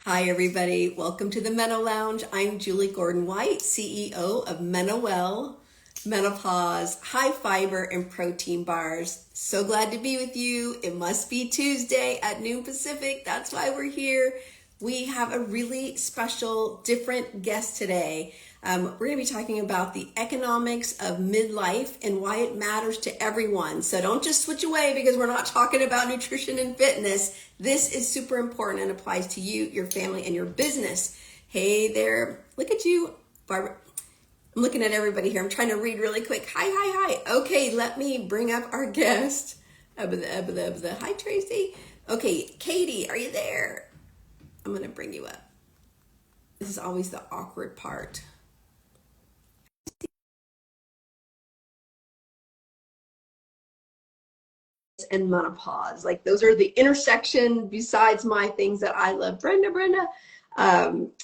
Hi, everybody. Welcome to the MenoLounge. I'm Julie Gordon-White, CEO of MenoWell, Menopause, high fiber and protein bars. So glad to be with you. It must be Tuesday at noon Pacific. That's why we're here. We have a really special, different guest today. We're going to be talking about the economics of midlife and why it matters to everyone. So don't just switch away because we're not talking about nutrition and fitness. This is super important and applies to you, your family, and your business. Hey there. Look at you, Barbara. I'm looking at everybody here. I'm trying to read really quick. Hi. Okay, let me bring up our guest. Hi, Tracy. Okay, Katie, are you there? I'm going to bring you up. This is always the awkward part. And menopause, like those are the intersection besides my things that I love. Brenda.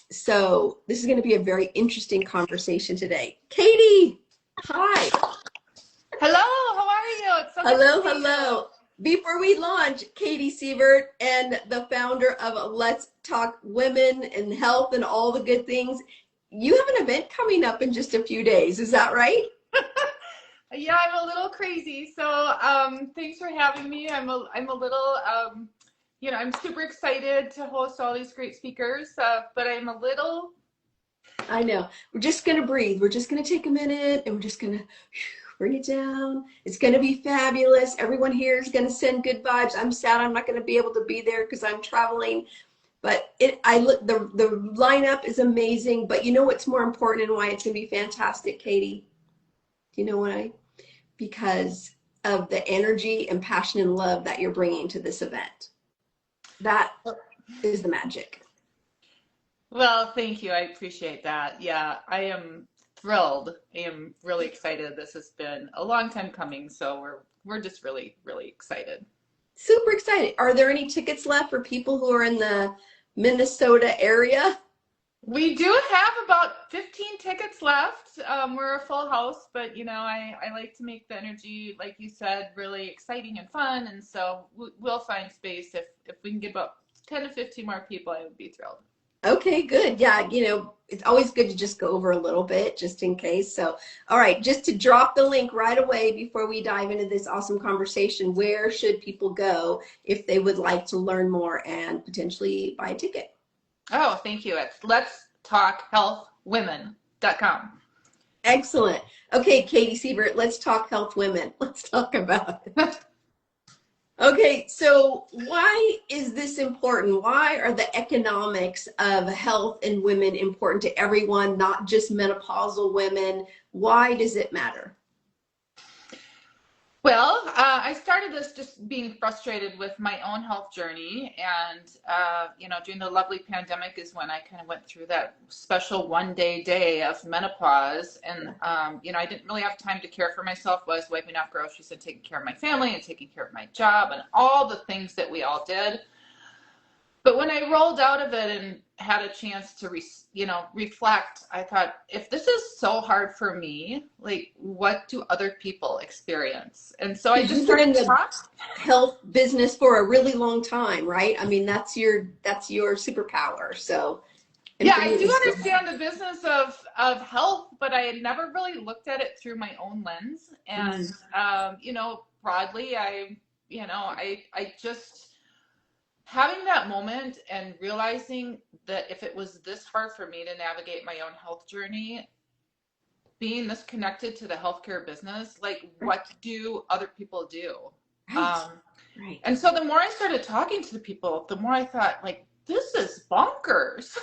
So this is going to be a very interesting conversation today. Katie, hi. Hello, how are you? It's so good to see Hello. Before we launch, Katie Severt and the founder of Let's Talk Women and Health and all the good things. You have an event coming up in just a few days. Is that right? Yeah, I'm a little crazy. So, thanks for having me. I'm a little, I'm super excited to host all these great speakers, but I'm a little. I know. We're just going to breathe. We're just going to take a minute and we're just going to bring it down. It's going to be fabulous. Everyone here is going to send good vibes. I'm sad I'm not going to be able to be there because I'm traveling. But the lineup is amazing. But you know what's more important and why it's going to be fantastic, Katie? Do you know why? Because of the energy and passion and love that you're bringing to this event. That is the magic. Well, thank you. I appreciate that. Yeah, I am thrilled. I am really excited. This has been a long time coming, so we're just really, really excited. Super excited. Are there any tickets left for people who are in the Minnesota area? We do have about 15 tickets left. We're a full house, but I like to make the energy, like you said, really exciting and fun. And so we'll find space. If we can get about 10 to 15 more people, I would be thrilled. Okay, good. Yeah, it's always good to just go over a little bit just in case. So, all right, just to drop the link right away before we dive into this awesome conversation, where should people go if they would like to learn more and potentially buy a ticket? Oh, thank you. It's letstalkhealthwomen.com. Excellent. Okay, Katie Severt, let's talk health women. Let's talk about it. Okay, so why is this important? Why are the economics of health and women important to everyone, not just menopausal women? Why does it matter? Well, I started this just being frustrated with my own health journey. And, during the lovely pandemic is when I kind of went through that special day of menopause. And, I didn't really have time to care for myself. I was wiping out groceries and taking care of my family and taking care of my job and all the things that we all did. But when I rolled out of it and had a chance to, reflect, I thought, if this is so hard for me, like, what do other people experience? And so I just You've been in started the talking. health business for a really long time, right? I mean, that's your superpower. So, and Yeah, for I you, do it's understand the business of health, but I had never really looked at it through my own lens. And, broadly, I just having that moment and realizing that if it was this hard for me to navigate my own health journey, being this connected to the healthcare business, like, what do other people do? right, Um, right. and so the more I started talking to the people, the more I thought, like, this is bonkers.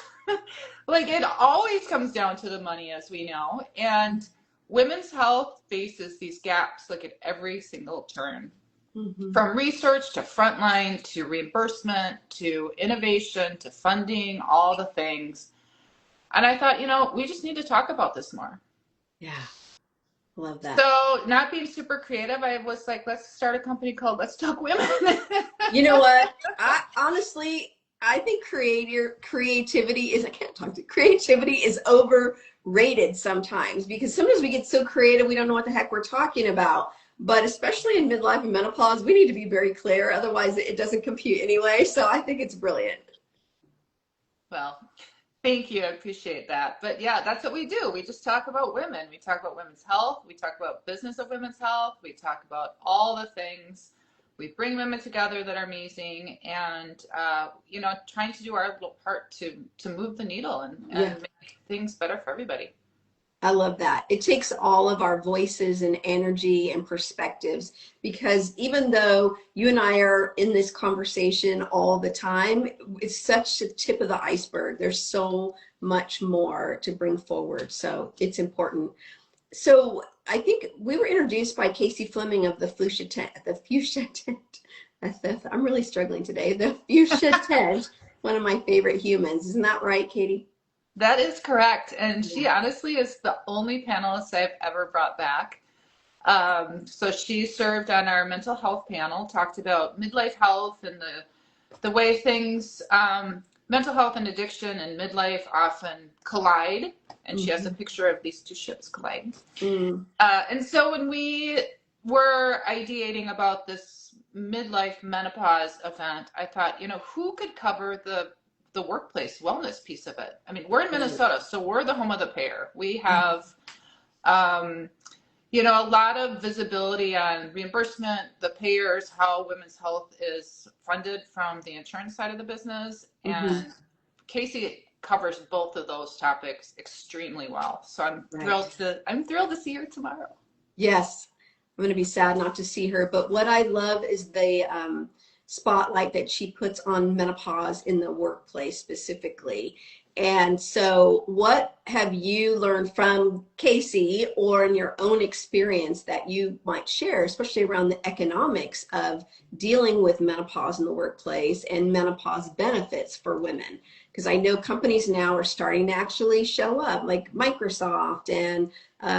Like, it always comes down to the money, as we know. And women's health faces these gaps, like, at every single turn. Mm-hmm. From research to frontline to reimbursement to innovation to funding, all the things. And I thought, we just need to talk about this more. Yeah, love that. So, not being super creative, I was like, let's start a company called Let's Talk Women. You know what? I think creativity is, I can't talk to, creativity is overrated sometimes because sometimes we get so creative we don't know what the heck we're talking about. But especially in midlife and menopause, we need to be very clear, otherwise it doesn't compute anyway. So I think it's brilliant. Well, thank you. I appreciate that. But yeah, that's what we do. We just talk about women. We talk about women's health. We talk about business of women's health. We talk about all the things. We bring women together that are amazing, and trying to do our little part to move the needle Yeah. and make things better for everybody. I love that. It takes all of our voices and energy and perspectives because even though you and I are in this conversation all the time, it's such the tip of the iceberg. There's so much more to bring forward. So it's important. So I think we were introduced by Casey Fleming of the fuchsia tent, the fuchsia tent. I'm really struggling today. The fuchsia tent, one of my favorite humans. Isn't that right, Katie? That is correct. And Yeah. she honestly is the only panelist I've ever brought back. So she served on our mental health panel, talked about midlife health and the way things, mental health and addiction and midlife often collide. And she has a Mm-hmm. picture of these two ships colliding. Mm. And so when we were ideating about this midlife menopause event, I thought, who could cover the workplace wellness piece of it? I mean, we're in Right. Minnesota, so we're the home of the payer. We have um, a lot of visibility on reimbursement, the payers, how women's health is funded from the insurance side of the business. Mm-hmm. And Casey covers both of those topics extremely well. So Right. I'm thrilled to see her tomorrow. Yes, I'm going to be sad not to see her. But what I love is the spotlight that she puts on menopause in the workplace specifically. And so, what have you learned from Casey or in your own experience that you might share, especially around the economics of dealing with menopause in the workplace and menopause benefits for women? Because I know companies now are starting to actually show up, like Microsoft and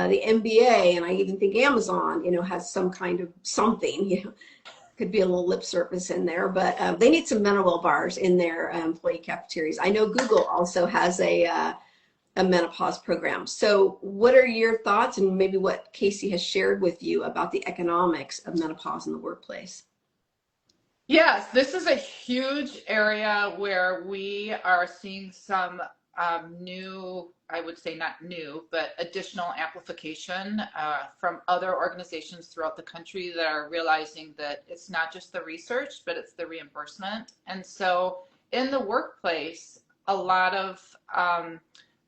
the NBA, and I even think Amazon, has some kind of something, could be a little lip service in there, but they need some MenoWell bars in their employee cafeterias. I know Google also has a menopause program. So what are your thoughts and maybe what Casey has shared with you about the economics of menopause in the workplace? Yes, this is a huge area where we are seeing some new, I would say not new, but additional amplification from other organizations throughout the country that are realizing that it's not just the research, but it's the reimbursement. And so in the workplace, a lot of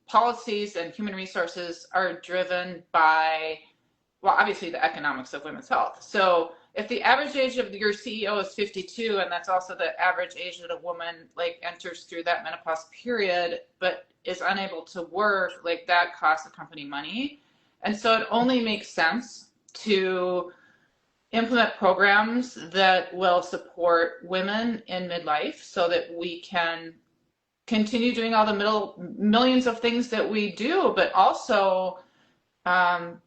policies and human resources are driven by, well, obviously the economics of women's health. So if the average age of your CEO is 52, and that's also the average age that a woman like enters through that menopause period, but is unable to work, like that costs the company money. And so it only makes sense to implement programs that will support women in midlife so that we can continue doing all the millions of things that we do, but also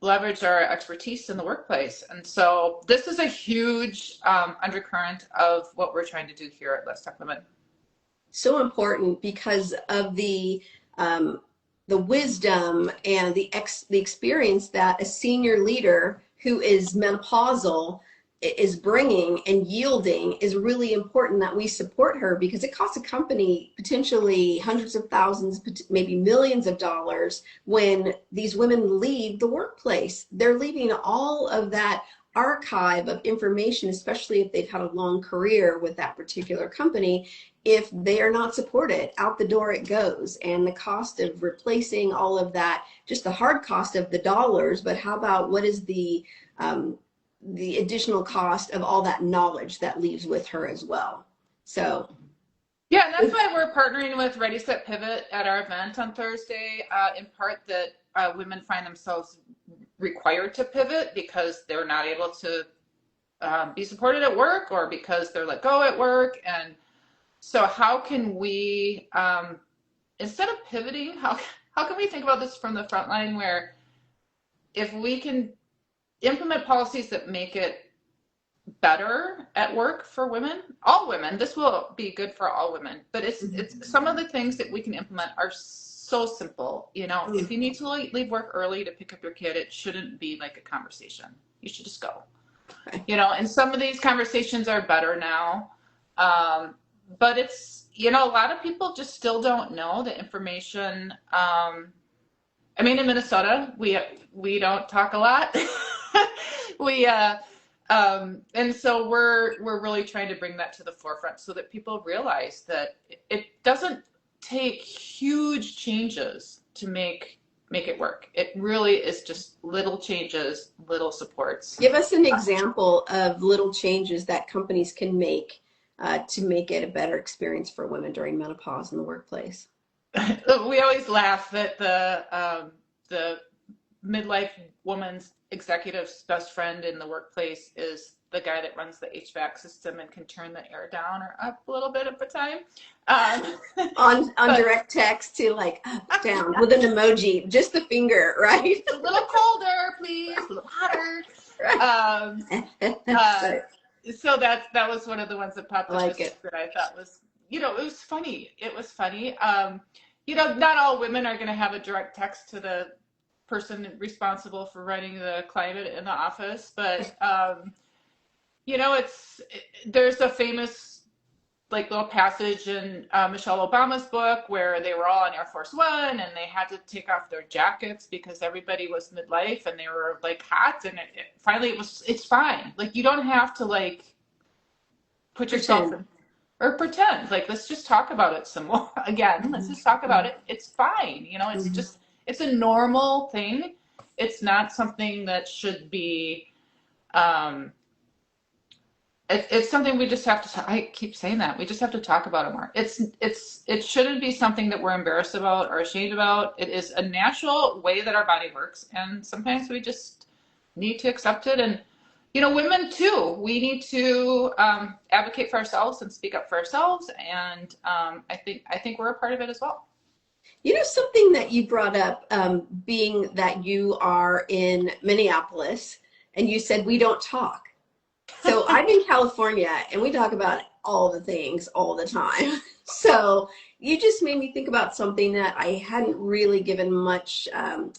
leverage our expertise in the workplace. And so this is a huge undercurrent of what we're trying to do here at Let's Talk Women. So important because of the wisdom and the experience that a senior leader who is menopausal is bringing and yielding is really important that we support her because it costs a company potentially hundreds of thousands, maybe millions of dollars when these women leave the workplace. They're leaving all of that archive of information, especially if they've had a long career with that particular company. If they are not supported, out the door it goes. And the cost of replacing all of that, just the hard cost of the dollars, but how about what is the additional cost of all that knowledge that leaves with her as well? So yeah, and that's why we're partnering with Ready Set Pivot at our event on Thursday, in part that women find themselves required to pivot because they're not able to be supported at work or because they're let go at work. And so how can we, instead of pivoting, how can we think about this from the front line where if we can implement policies that make it better at work for women, all women, this will be good for all women, but it's some of the things that we can implement are so simple. If you need to leave work early to pick up your kid, it shouldn't be like a conversation. You should just go. And some of these conversations are better now. But it's, you know, a lot of people just still don't know the information. I mean, in Minnesota, we don't talk a lot. we and so we're really trying to bring that to the forefront so that people realize that it doesn't take huge changes to make it work. It really is just little changes, little supports. Give us an example of little changes that companies can make to make it a better experience for women during menopause in the workplace. We always laugh that the midlife woman's executive's best friend in the workplace is the guy that runs the HVAC system and can turn the air down or up a little bit at a time. On direct text to like up, down with an emoji, just the finger, right? A little colder, please, a little hotter. Right. So that was one of the ones that popped up like that I thought was, you know, it was funny. It was funny. You know, not all women are going to have a direct text to the person responsible for running the climate in the office, but you know, there's a famous like little passage in Michelle Obama's book where they were all on Air Force One and they had to take off their jackets because everybody was midlife and they were like hot, and finally it's fine. Like you don't have to like put yourself in or pretend. Like let's just talk about it some more. Again, let's just talk about it. It's fine. You know, it's just it's a normal thing. It's not something that should be it's something we just have to I keep saying that we just have to talk about it more. It shouldn't be something that we're embarrassed about or ashamed about. It is a natural way that our body works, and sometimes we just need to accept it. And you know, women too, we need to advocate for ourselves and speak up for ourselves, and I think we're a part of it as well. You know, something that you brought up, being that you are in Minneapolis and you said we don't talk. So I'm in California and we talk about all the things all the time. So you just made me think about something that I hadn't really given much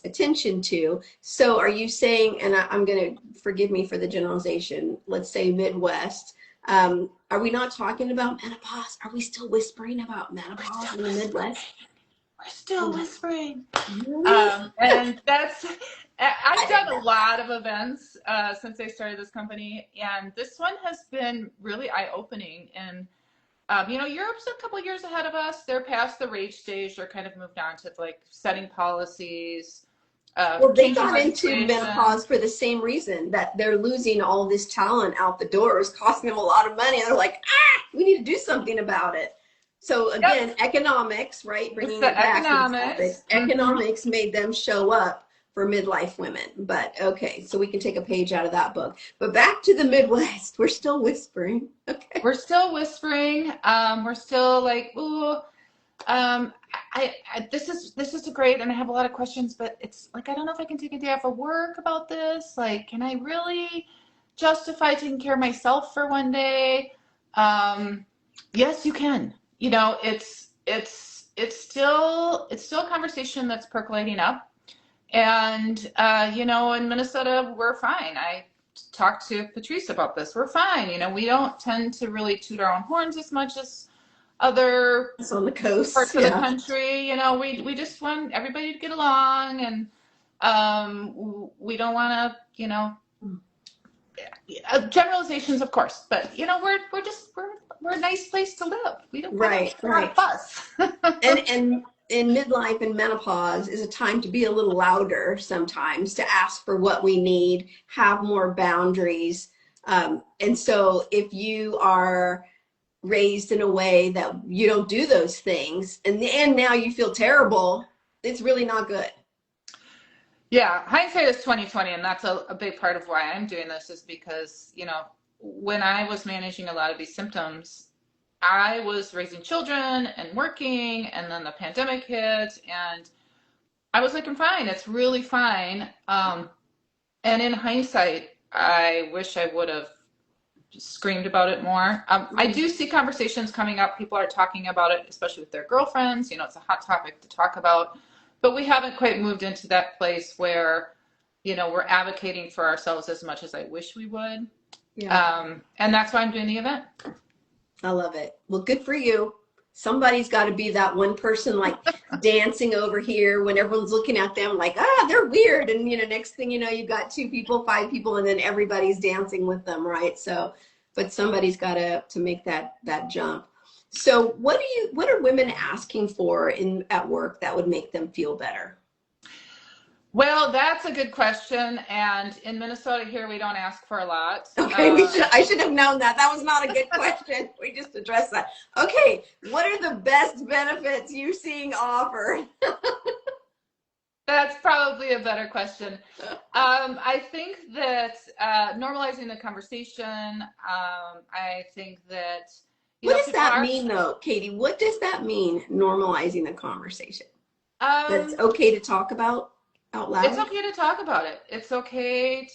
attention to. So are you saying, and I'm going to forgive me for the generalization, let's say Midwest, are we not talking about menopause? Are we still whispering about menopause in the Midwest? We're still whispering. Really? And I've done a lot of events since I started this company, and this one has been really eye-opening. And you know, Europe's a couple years ahead of us. They're past the rage stage. They're kind of moved on to like setting policies. Well, they got into menopause for the same reason, that they're losing all this talent out the door. It's costing them a lot of money. They're like, we need to do something about it. So again, economics, right? Bringing it back to the topic. Economics made them show up for midlife women. But okay, so we can take a page out of that book. But back to the Midwest, we're still whispering. Okay. We're still whispering. We're still like, ooh, this is great, and I have a lot of questions, but it's like I don't know if I can take a day off of work about this. Like, can I really justify taking care of myself for one day? Yes, you can. You know, it's still a conversation that's percolating up. And, you know, in Minnesota, we're fine. I talked to Patrice about this. We're fine. You know, we don't tend to really toot our own horns as much as other on the coast, parts of the country. You know, we just want everybody to get along, and we don't want to, you know, generalizations, of course, but you know, we're a nice place to live. We don't want to fuss. and in midlife and menopause is a time to be a little louder sometimes, to ask for what we need, have more boundaries. And so if you are raised in a way that you don't do those things and now you feel terrible, it's really not good. Yeah, hindsight is 2020, and that's a big part of why I'm doing this, is because, you know, when I was managing a lot of these symptoms, I was raising children and working, and then the pandemic hit, and I was like, I'm fine. It's really fine. And in hindsight, I wish I would have screamed about it more. I do see conversations coming up. People are talking about it, especially with their girlfriends. You know, it's a hot topic to talk about. But we haven't quite moved into that place where, you know, we're advocating for ourselves as much as I wish we would. Yeah. And that's why I'm doing the event. I love it. Well, good for you. Somebody's got to be that one person like dancing over here when everyone's looking at them like, ah, they're weird. And, next thing you know, you've got 2 people, 5 people, and then everybody's dancing with them, right? So, but somebody's got to make that jump. So what are women asking for at work that would make them feel better? Well, that's a good question. And in Minnesota here, we don't ask for a lot. Okay, I should have known that. That was not a good question. We just addressed that. Okay, what are the best benefits you're seeing offered? That's probably a better question. I think that normalizing the conversation, I think that, What does that mean though, Katie? What does that mean, normalizing the conversation? That's okay to talk about out loud? It's okay to talk about it. It's okay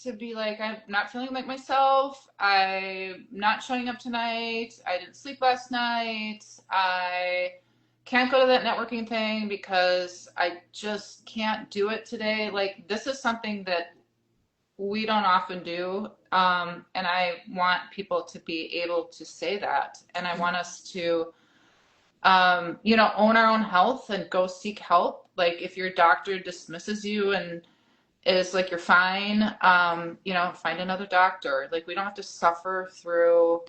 to be like, I'm not feeling like myself. I'm not showing up tonight. I didn't sleep last night. I can't go to that networking thing because I just can't do it today. Like, this is something that we don't often do. And I want people to be able to say that. And I want us to own our own health and go seek help. Like, if your doctor dismisses you and is like, you're fine, find another doctor. Like, we don't have to suffer through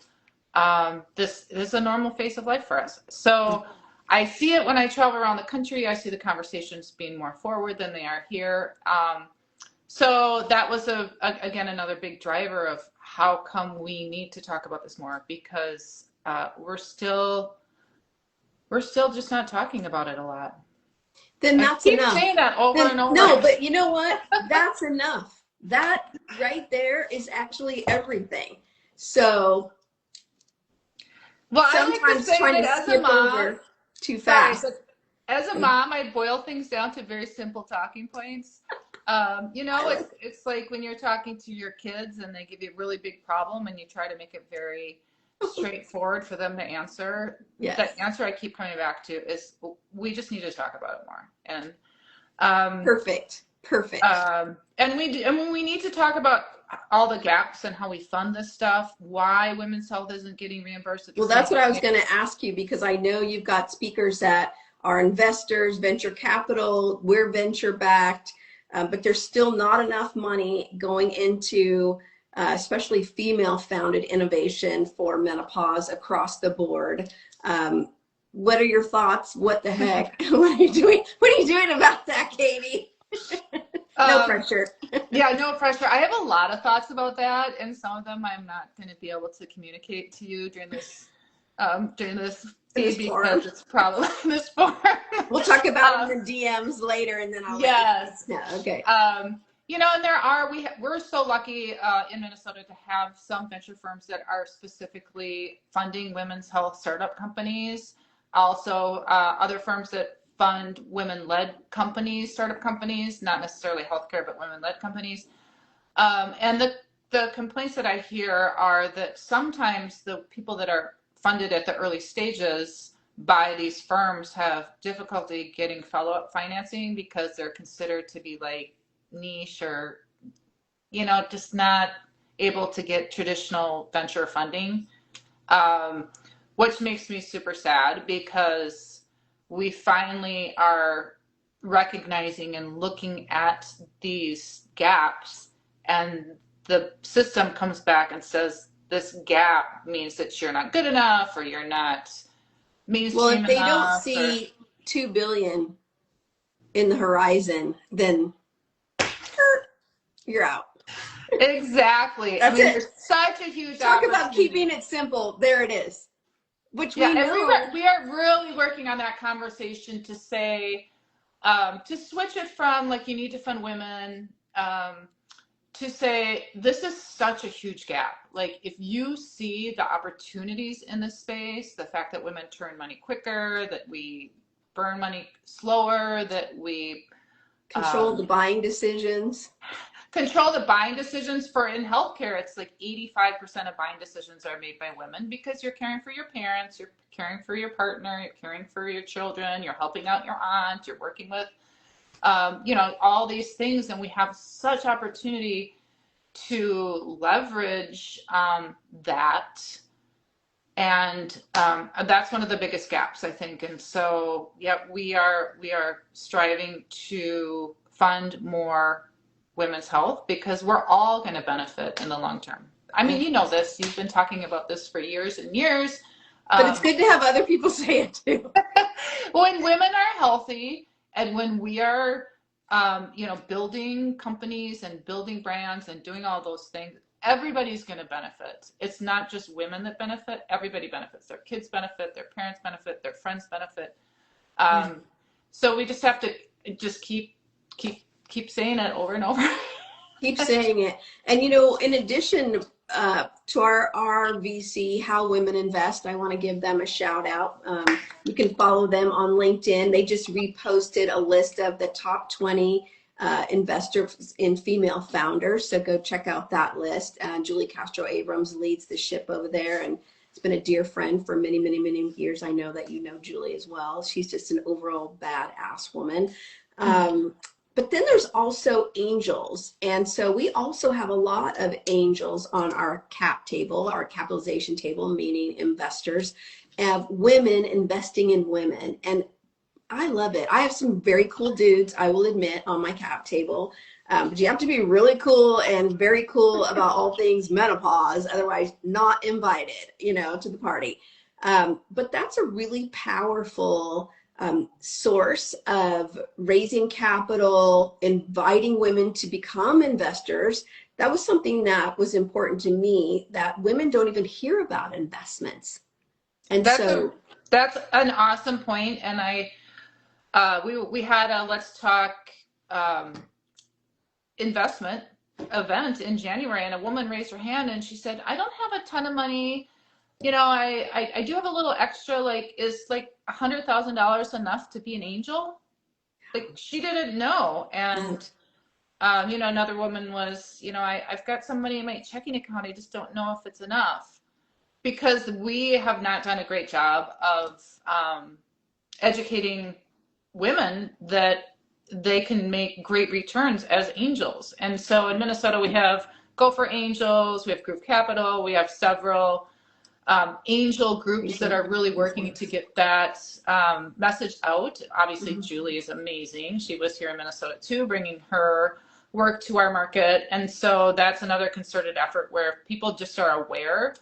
this is a normal phase of life for us. So I see it when I travel around the country. I see the conversations being more forward than they are here. So that was again another big driver of how come we need to talk about this more, because we're still just not talking about it a lot. Then that's enough. I keep saying that over and over. No, but you know what? That's enough. That right there is actually everything. So well, sometimes I like to say trying that to as a skip mom, over too fast. Sorry, as a mom, I boil things down to very simple talking points. It's like when you're talking to your kids and they give you a really big problem and you try to make it very straightforward for them to answer. Yes. The answer I keep coming back to is, we just need to talk about it more. And perfect. And we need to talk about all the gaps and how we fund this stuff, why women's health isn't getting reimbursed. Well, that's what I was going to ask you, because I know you've got speakers that are investors, venture capital, we're venture backed, but there's still not enough money going into especially female founded innovation for menopause across the board. What are your thoughts? What the heck? What are you doing? What are you doing about that, Katie? No pressure. Yeah, no pressure. I have a lot of thoughts about that, and some of them I'm not going to be able to communicate to you during this feed, because it's probably this forum. We'll talk about it in the DMs later, and then I'll yes. Yeah, okay. And we're so lucky in Minnesota to have some venture firms that are specifically funding women's health startup companies. Also, other firms that fund women-led companies, startup companies, not necessarily healthcare, but women-led companies. And the complaints that I hear are that sometimes the people that are funded at the early stages by these firms have difficulty getting follow-up financing because they're considered to be like niche, or just not able to get traditional venture funding, which makes me super sad, because we finally are recognizing and looking at these gaps, and the system comes back and says this gap means that you're not good enough, or you're not mainstream enough. Well, if they don't see 2 billion in the horizon, then you're out. Exactly. That's it. There's such a huge Talk about keeping it simple. There it is. Which we know. We are really working on that conversation to say, to switch it from like you need to fund women, to say this is such a huge gap. Like, if you see the opportunities in this space, the fact that women turn money quicker, that we burn money slower, that we control the buying decisions. Control the buying decisions. For in healthcare, it's like 85% of buying decisions are made by women, because you're caring for your parents, you're caring for your partner, you're caring for your children, you're helping out your aunt, you're working with, all these things. And we have such opportunity to leverage that And that's one of the biggest gaps, I think. And so, yeah, we are striving to fund more women's health because we're all going to benefit in the long term. I mean, Yeah. you know this. You've been talking about this for years and years. But it's Um, good to have other people say it too. when women are healthy and when we are, building companies and building brands and doing all those things, everybody's going to benefit. It's not just women that benefit. Everybody benefits. Their kids benefit. Their parents benefit. Their friends benefit. Yeah. Um, so we just have to just keep saying it over and over. Keep saying it. And in addition to our VC, How Women Invest, I want to give them a shout out. You can follow them on LinkedIn. They just reposted a list of the top 20 investors in female founders. So go check out that list. Julie Castro Abrams leads the ship over there, and it's been a dear friend for many, many, many years. I know that you know Julie as well. She's just an overall badass woman. But then there's also angels. And so we also have a lot of angels on our cap table, our capitalization table, meaning investors, and women investing in women. And I love it. I have some very cool dudes, I will admit, on my cap table. But you have to be really cool and very cool about all things menopause, otherwise not invited, to the party. But that's a really powerful source of raising capital, inviting women to become investors. That was something that was important to me, that women don't even hear about investments. And That's a so, that's an awesome point, and we had a Let's Talk um, investment event in January, and a woman raised her hand and she said, "I don't have a ton of money. I do have a little extra. Like, is like $100,000 enough to be an angel?" Like, she didn't know. And another woman was, I've got some money in my checking account. I just don't know if it's enough, because we have not done a great job of educating women that they can make great returns as angels. And so in Minnesota, we have Go for Angels, we have Group Capital, we have several angel groups that are really working to get that message out. Obviously, Julie is amazing. She was here in Minnesota too, bringing her work to our market. And so that's another concerted effort where people just are aware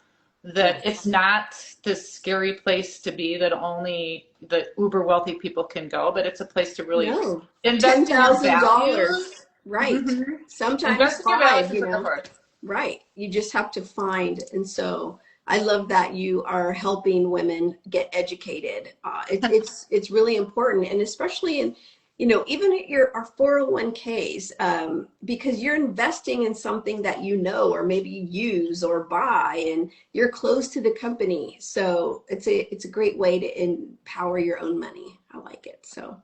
that it's not this scary place to be that only the uber wealthy people can go, but it's a place to really no, invest in your $10,000, values. right? Mm-hmm. Sometimes Invest in your values five, and put it forward. right. You just have to find. And so I love that you are helping women get educated. It's really important, and especially in even at our 401ks, because you're investing in something that or maybe you use or buy, and you're close to the company. So it's a great way to empower your own money. I like it. So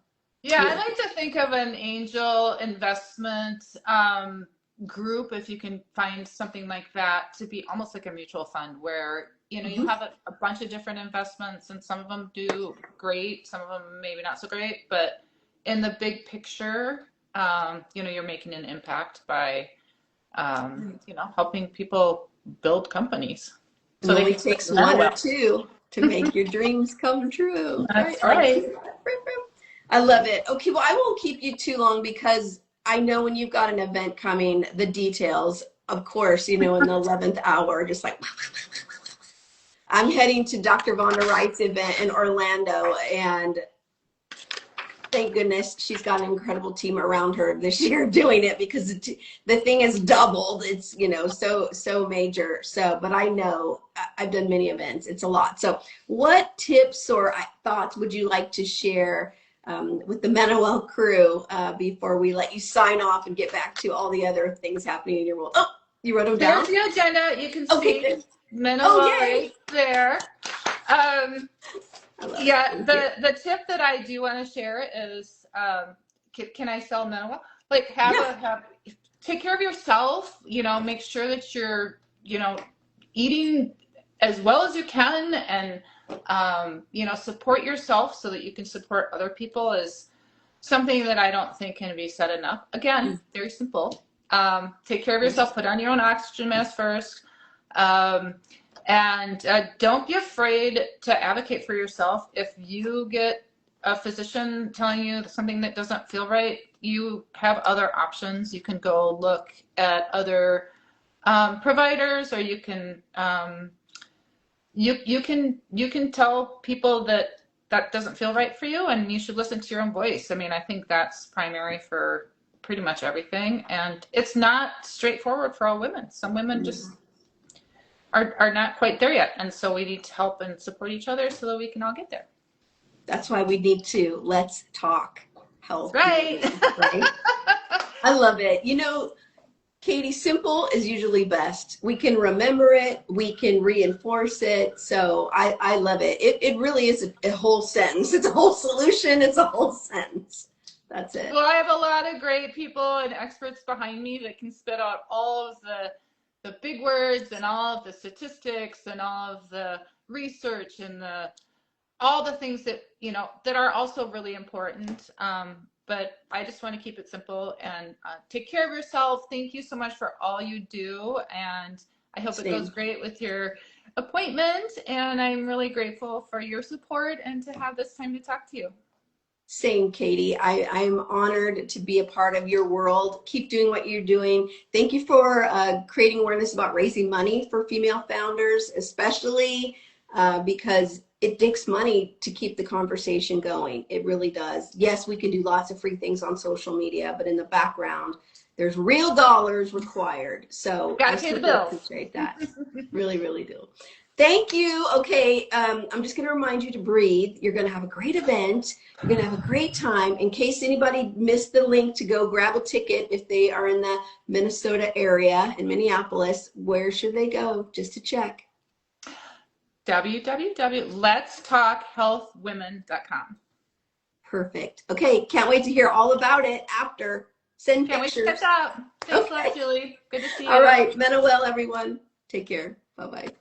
Yeah, I yeah. like to think of an angel investment group, if you can find something like that, to be almost like a mutual fund where, you have a bunch of different investments, and some of them do great, some of them maybe not so great, but in the big picture, you're making an impact by, helping people build companies It so they only can takes spend one or well. two to make your dreams come true. Right? That's right. I love it. Okay, well, I won't keep you too long, because I know when you've got an event coming, the details, of course, in the 11th hour, just like I'm heading to Dr. Vonda Wright's event in Orlando, and thank goodness she's got an incredible team around her this year doing it, because the thing has doubled. It's so major. So, but I know I've done many events. It's a lot. So what tips or thoughts would you like to share with the MenoWell crew before we let you sign off and get back to all the other things happening in your world? Oh, you wrote them down? There's the agenda. You can Okay, see good. Oh, MenoWell yay. right there. Um, I love it. yeah, Thank you. the tip that I do want to share is, can I sell MenoWell? Like, Yeah. take care of yourself. Make sure that you're, eating as well as you can, and support yourself so that you can support other people is something that I don't think can be said enough. Again, very simple. Take care of yourself. Put on your own oxygen mask first. And don't be afraid to advocate for yourself. If you get a physician telling you something that doesn't feel right, you have other options. You can go look at other providers, or you can you can tell people that that doesn't feel right for you, and you should listen to your own voice. I mean, I think that's primary for pretty much everything, and it's not straightforward for all women. Some women just are not quite there yet, and so we need to help and support each other so that we can all get there. That's why we need to let's talk health. Right. Right? I love it. You know, Katie, simple is usually best. We can remember it, we can reinforce it. So I love it. It really is a whole sentence. It's a whole solution. It's a whole sentence. That's it. Well, I have a lot of great people and experts behind me that can spit out all of the big words and all of the statistics and all of the research and all the things that, you know, that are also really important. But I just want to keep it simple and take care of yourself. Thank you so much for all you do. And I hope it goes great with your appointment. And I'm really grateful for your support and to have this time to talk to you. Same, Katie. I'm honored to be a part of your world. Keep doing what you're doing. Thank you for creating awareness about raising money for female founders, especially because it takes money to keep the conversation going. It really does. Yes, we can do lots of free things on social media, but in the background, there's real dollars required. So gotta pay the bills. Appreciate that. Really, really do. Thank you. Okay, I'm just going to remind you to breathe. You're going to have a great event. You're going to have a great time. In case anybody missed the link to go grab a ticket, if they are in the Minnesota area, in Minneapolis, where should they go just to check? www.letstalkhealthwomen.com. Perfect. Okay, can't wait to hear all about it after. Send Can't pictures. Wait to catch up. Thanks a lot, Julie. Good to see you. All right, MenoWell, everyone. Take care. Bye-bye.